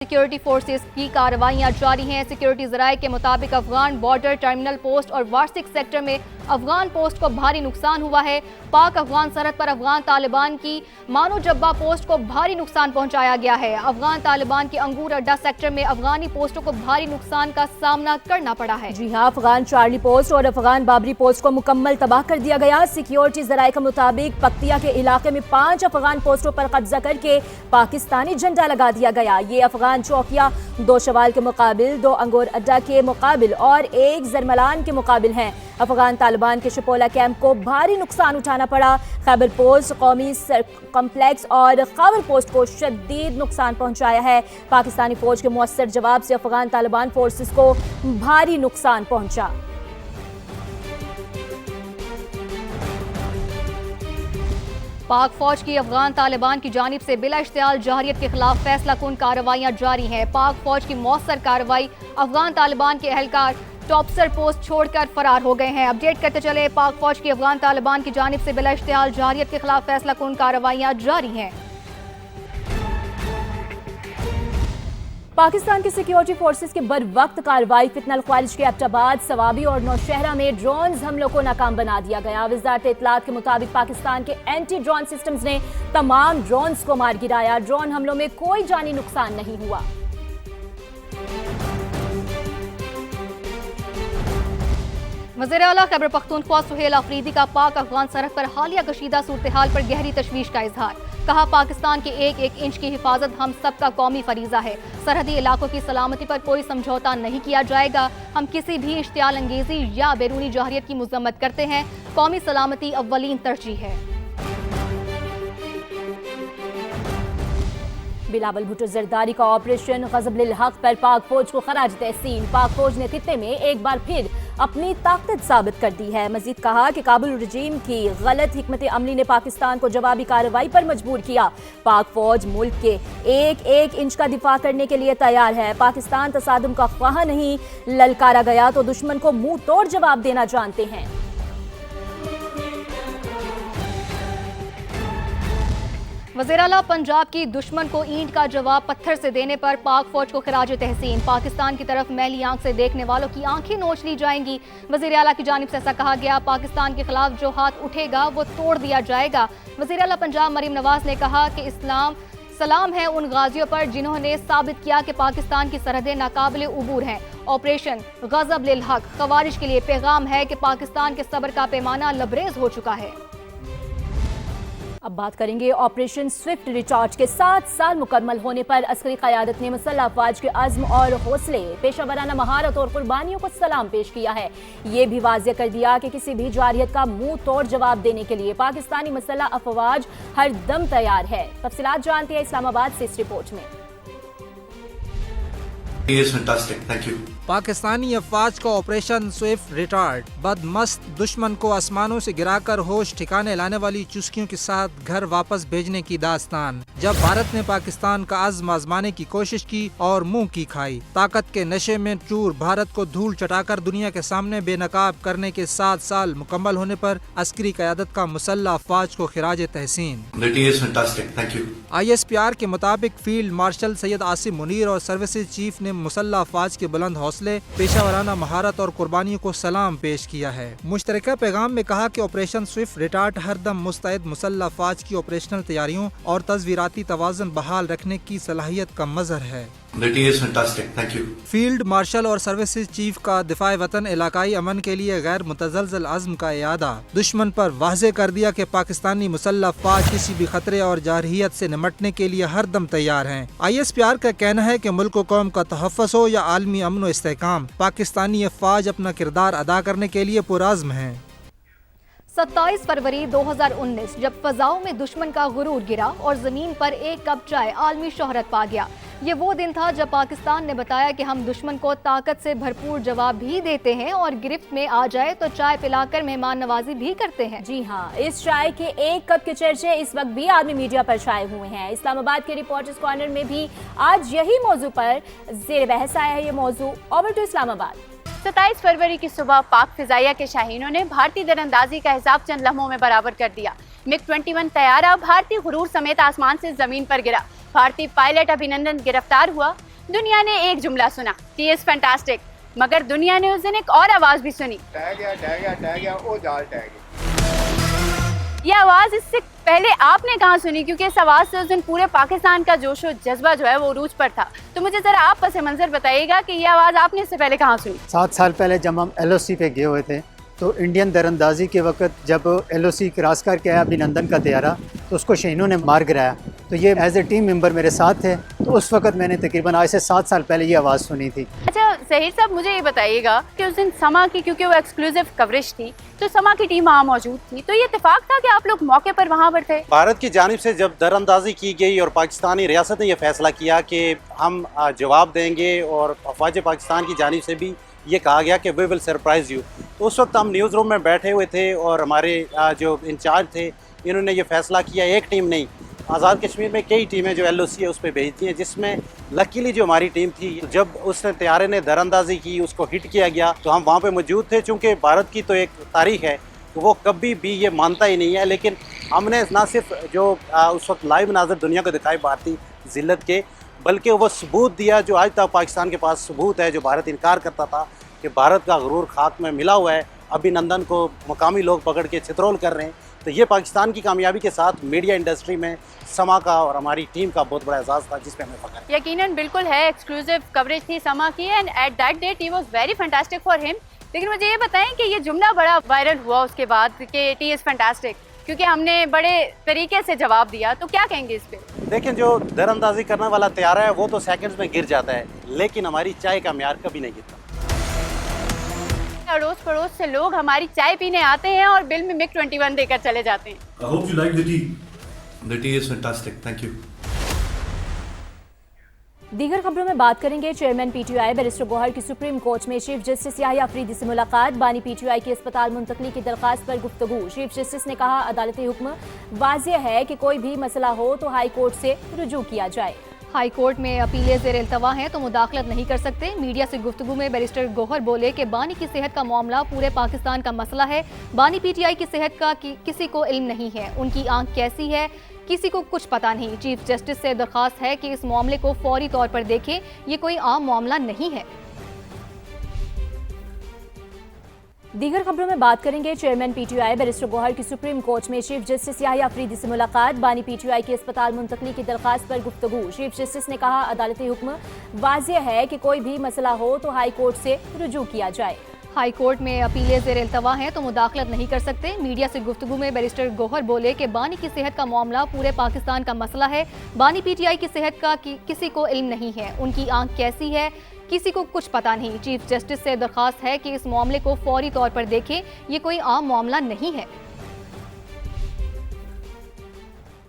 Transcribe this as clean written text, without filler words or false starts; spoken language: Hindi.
सिक्योरिटी फोर्सेस की कार्रवाइयां जारी हैं। सिक्योरिटी जराये के मुताबिक अफगान बॉर्डर टर्मिनल पोस्ट और वार्सिक सेक्टर में अफगान पोस्ट को भारी नुकसान हुआ है। पाक अफगान सरहद पर अफगान तालिबान की मानो जब्बा पोस्ट को भारी नुकसान पहुंचाया गया है। अफगान तालिबान के अंगूर अड्डा सेक्टर में अफगानी पोस्टों को भारी नुकसान का सामना करना पड़ा है। जी हाँ, अफगान चार्ली पोस्ट और अफगान बाबरी पोस्ट को मुकम्मल तबाह कर दिया गया। सिक्योरिटी जराये के मुताबिक पक्तिया के इलाके में 5 अफगान पोस्टों पर कब्जा करके पाकिस्तानी झंडा लगा दिया गया। ये अफगान चौकिया 2 शवाल के मुकाबिल, 2 अंगूर अड्डा के मुकाबिल और 1 जरमलान के मुकाबिल हैं। अफगान तालिबान के शपोला कैंप को भारी नुकसान उठाना पड़ा। खैबर पोस्ट, कौमी कॉम्प्लेक्स और खबर पोस्ट को शदीद नुकसान पहुंचाया है। पाकिस्तानी फौज के मुअस्सर जवाब से अफगान तालिबान फोर्सेस को भारी नुकसान पहुंचा। पाक फौज की अफगान तालिबान की जानिब से बिला इश्तियाल जहरियत के खिलाफ फैसला कुन कार्रवाइयां जारी हैं। पाक फौज की मौसर कार्रवाई, अफगान तालिबान के एहलकार टॉपसर पोस्ट छोड़कर फरार हो गए हैं। अपडेट करते चले, पाक फौज की अफगान तालिबान की जानिब से बिला इश्तियाल जहरियत के खिलाफ फैसला कुन कार्रवाइयां जारी हैं। पाकिस्तान की सिक्योरिटी फोर्सेस की बर वक्त कार्रवाई फितनल ख्वारिज के एबटाबाद, सवाबी और नौशहरा में ड्रोन हमलों को नाकाम बना दिया गया। वजारत इत्तलात के मुताबिक पाकिस्तान के एंटी ड्रोन सिस्टम्स ने तमाम ड्रोन्स को मार गिराया। ड्रोन हमलों में कोई जानी नुकसान नहीं हुआ। वज़ीर आला खैबर पख्तूनख्वा सुहेल अफरीदी का पाक अफगान सरहद पर हालिया कशीदा सूरत हाल पर गहरी तशवीश का इजहार। कहा, पाकिस्तान के एक एक इंच की हिफाजत हम सबका कौमी फरीजा है। सरहदी इलाकों की सलामती पर कोई समझौता नहीं किया जाएगा। हम किसी भी इश्तियाल अंगेजी या बैरूनी जहरियत की मुज़म्मत करते हैं। कौमी सलामती अव्वलीन तरजीह है। बिलावल भुट्टो जरदारी का ऑपरेशन गज़ब लिल हक पर पाक फौज को खराज तहसीन। पाक फौज ने खित्ते में एक बार फिर अपनी ताकत साबित कर दी है। मजीद कहा कि काबुल रजीम की गलत हिकमत अमली ने पाकिस्तान को जवाबी कार्रवाई पर मजबूर किया। पाक फौज मुल्क के एक एक इंच का दिफा करने के लिए तैयार है। पाकिस्तान तसादुम का ख्वाह नहीं, ललकारा गया तो दुश्मन को मुंह तोड़ जवाब देना जानते हैं। वज़ीर आला पंजाब की दुश्मन को ईंट का जवाब पत्थर से देने पर पाक फौज को खराज तहसीन। पाकिस्तान की तरफ मैली आंख से देखने वालों की आंखें नोच ली जाएंगी। वज़ीर आला की जानिब से ऐसा कहा गया, पाकिस्तान के खिलाफ जो हाथ उठेगा वो तोड़ दिया जाएगा। वज़ीर आला पंजाब मरीम नवाज ने कहा कि इस्लाम सलाम है उन गाजियों पर जिन्होंने साबित किया कि पाकिस्तान की सरहदें नाकाबिले उबूर हैं। ऑपरेशन गज़ब लिल हक ख़वारिज के लिए पैगाम है कि पाकिस्तान के सब्र का पैमाना लबरेज हो चुका है। अब बात करेंगे ऑपरेशन स्विफ्ट रिचार्ज के 7 साल मुकम्मल होने पर अस्करी क़यादत ने मुसल्लह अफवाज के अज़्म और हौसले, पेशावराना महारत और कुर्बानियों को सलाम पेश किया है। ये भी वाज़ेह कर दिया कि किसी भी जारियत का मुंह तोड़ जवाब देने के लिए पाकिस्तानी मुसल्लह अफवाज हर दम तैयार है। तफसीलात जानते हैं इस्लामाबाद से इस रिपोर्ट में। पाकिस्तानी अफवाज का ऑपरेशन स्विफ्ट रिटार्ड बदमस्त दुश्मन को आसमानों से गिराकर होश ठिकाने लाने वाली चुस्कियों के साथ घर वापस भेजने की दास्तान। जब भारत ने पाकिस्तान का अज़्म आजमाने की कोशिश की और मुंह की खाई, ताकत के नशे में चूर भारत को धूल चटाकर दुनिया के सामने बेनकाब करने के 7 साल मुकम्मल होने पर अस्करी क़यादत का मुसल्लह अफवाज को खिराज तहसीन। ISPR के मुताबिक फील्ड मार्शल सैयद आसिम मुनीर और सर्विसेज चीफ ने मुसल्लह अफवाज के बुलंद हौसले, पेशावराना महारत और कुर्बानियों को सलाम पेश किया है। मुश्तरका पैगाम में कहा कि ऑपरेशन स्विफ्ट रिटार्ड हर दम मुस्तैद मुसल्लह अफवाज की ऑपरेशनल तैयारियों और तस्वीराती तवाज़ुन बहाल रखने की सलाहियत का मज़हर है। फील्ड मार्शल और सर्विसेज चीफ का दिफाए वतन इलाकाई अमन के लिए गैर मुतज़लज़ल अज़्म का इयादा दुश्मन पर वाज़ेह कर दिया कि पाकिस्तानी मुसल्लह अफवाज किसी भी खतरे और जारहियत से निमटने के लिए हर दम तैयार हैं। ISPR का कहना है कि मुल्क व कौम का तहफ़्फ़ुज़ हो या आलमी अमन व इस्तेहकाम, पाकिस्तानी अफवाज अपना किरदार अदा करने के लिए पुरअज़्म हैं। 27 फरवरी 2019 जब फजाओं में दुश्मन का गुरूर गिरा और जमीन पर एक कप चाय आलमी शोहरत पा गया। ये वो दिन था जब पाकिस्तान ने बताया कि हम दुश्मन को ताकत से भरपूर जवाब भी देते हैं और गिरफ्त में आ जाए तो चाय पिलाकर मेहमान नवाजी भी करते हैं। जी हाँ, इस चाय के एक कप के चर्चे इस वक्त भी आदमी मीडिया पर छाए हुए हैं। इस्लामाबाद के रिपोर्टर्स कॉर्नर में भी आज यही मौजू पर जेर बहस आया है। ये मौजू ओवर टू इस्लामाबाद। 27 फरवरी की सुबह पाक फिजाइया के शाहीनों ने भारतीय दरअंदाजी का हिसाब चंद लम्हों में बराबर कर दिया। MiG-21 तैयारा भारतीय गुरूर समेत आसमान से जमीन पर गिरा। भारतीय पायलट अभिनंदन गिरफ्तार हुआ। दुनिया ने एक जुमला सुना, टी इज फैंटास्टिक, मगर दुनिया ने उस दिन एक और आवाज़ भी सुनी। टह गया, ओ जाल टह गया। ये आवाज़ इससे पहले आपने कहाँ सुनी? क्योंकि इस आवाज़ से उस दिन पूरे पाकिस्तान का जोश और जज्बा जो है वो उरूज पर था। तो मुझे ज़रा आप पस मंज़र बताइएगा कि ये आवाज़ आपने इससे पहले कहाँ सुनी? 7 साल पहले जब हम LOC पे गए हुए थे तो इंडियन दरअंदाजी के वक्त जब LOC क्रॉस करके आया अभिनंदन का तैयारा तो उसको शहीनों ने मार गिराया। तो ये एज ए टीम मेंबर मेरे साथ थे, तो उस वक्त मैंने तकरीबन आज से 7 साल पहले ये आवाज़ सुनी थी। अच्छा ज़हीर साहब, मुझे ये बताइएगा कि उस दिन समा की, क्योंकि वो एक्सक्लूसिव कवरेज थी, तो समा की टीम वहाँ मौजूद थी, तो ये इत्तेफाक था कि आप लोग मौके पर वहाँ पर थे? भारत की जानिब से जब दरअंदाजी की गई और पाकिस्तानी रियासत ने यह फैसला किया कि हम जवाब देंगे और अफवाज पाकिस्तान की जानिब से भी ये कहा गया कि वी विल सरप्राइज़ यू, तो उस वक्त हम न्यूज़ रूम में बैठे हुए थे और हमारे जो इंचार्ज थे इन्होंने ये फैसला किया, एक टीम नहीं, आज़ाद कश्मीर में कई टीमें जो LOC है उस पर भेजती हैं, जिसमें लकीली जो हमारी टीम थी, जब उसने तैयारे ने दरअंदाजी की, उसको हिट किया गया तो हम वहाँ पे मौजूद थे। चूँकि भारत की तो एक तारीख है तो वो कभी भी ये मानता ही नहीं है, लेकिन हमने ना सिर्फ जो उस वक्त लाइव नाज़र दुनिया को दिखाई भारतीय जिल्लत के, बल्कि वो सबूत दिया जो आज तक पाकिस्तान के पास सबूत है, जो भारत इनकार करता था कि भारत का गुरूर खाक में मिला हुआ है। अभिनंदन को मकामी लोग पकड़ के छितरोल कर रहे हैं। तो ये पाकिस्तान की कामयाबी के साथ मीडिया इंडस्ट्री में समा का और हमारी टीम का बहुत बड़ा एजाज़ था, जिस पे हमें फ़ख्र है। यकीनन बिल्कुल है, एक्सक्लूसिव कवरेज थी समा की and at that date he was very fantastic for him. लेकिन मुझे ये बताएं कि ये जुमला बड़ा वायरल हुआ उसके बाद कि टी इज़ फैंटास्टिक, क्योंकि हमने बड़े तरीके से जवाब दिया, तो क्या कहेंगे इस पे? देखिए, जो दरअंदाजी करने वाला तैयारा है वो तो सेकंड्स में गिर जाता है, लेकिन हमारी चाय का म्यार कभी नहीं गिरता। अड़ोस पड़ोस से लोग हमारी चाय पीने आते हैं और बिल में MiG 21 देकर चले जाते हैं। I hope you like the tea. The tea is fantastic. Thank you. दीगर खबरों में बात करेंगे। चेयरमैन PTI बैरिस्टर गौहर की सुप्रीम कोर्ट में चीफ जस्टिस याहिया अफरीदी से मुलाकात। बानी PTI की अस्पताल मुंतकली की दरख्वास्त पर गुफ्तगू। चीफ जस्टिस ने कहा, अदालती हुक्म वाज़ेह है कि कोई भी मसला हो तो हाई कोर्ट से रुजू किया जाए। हाई कोर्ट में अपीलें ज़ेर इल्तवा हैं तो मुदाखलत नहीं कर सकते। मीडिया से गुफ्तगू में बैरिस्टर गौहर बोले कि बानी की सेहत का मामला पूरे पाकिस्तान का मसला है। बानी PTI की सेहत का किसी को इल्म नहीं है, उनकी आंख कैसी है किसी को कुछ पता नहीं। चीफ जस्टिस से दरख्वास्त है कि इस मामले को फौरी तौर पर देखें, ये कोई आम मामला नहीं है। दीगर खबरों में बात करेंगे। चेयरमैन PTI बैरिस्टर गौहर की सुप्रीम कोर्ट में चीफ जस्टिस याहिया अफरीदी से मुलाकात। बानी PTI की अस्पताल मुंतकली की दरख्वास्त पर गुफ्तगू। चीफ जस्टिस ने कहा, अदालती हुक्म वाज़ेह है कि कोई भी मसला हो तो हाई कोर्ट से रुजू किया जाए। हाई कोर्ट में अपीलें ज़ेर इल्तवा हैं तो मुदाखलत नहीं कर सकते। मीडिया से गुफ्तगू में बैरिस्टर गौहर बोले कि बानी की सेहत का मामला पूरे पाकिस्तान का मसला है। बानी PTI की सेहत का किसी को इल्म नहीं है, उनकी आंख कैसी है किसी को कुछ पता नहीं। चीफ जस्टिस से दरख्वास्त है कि इस मामले को फौरी तौर पर देखें, ये कोई आम मामला नहीं है।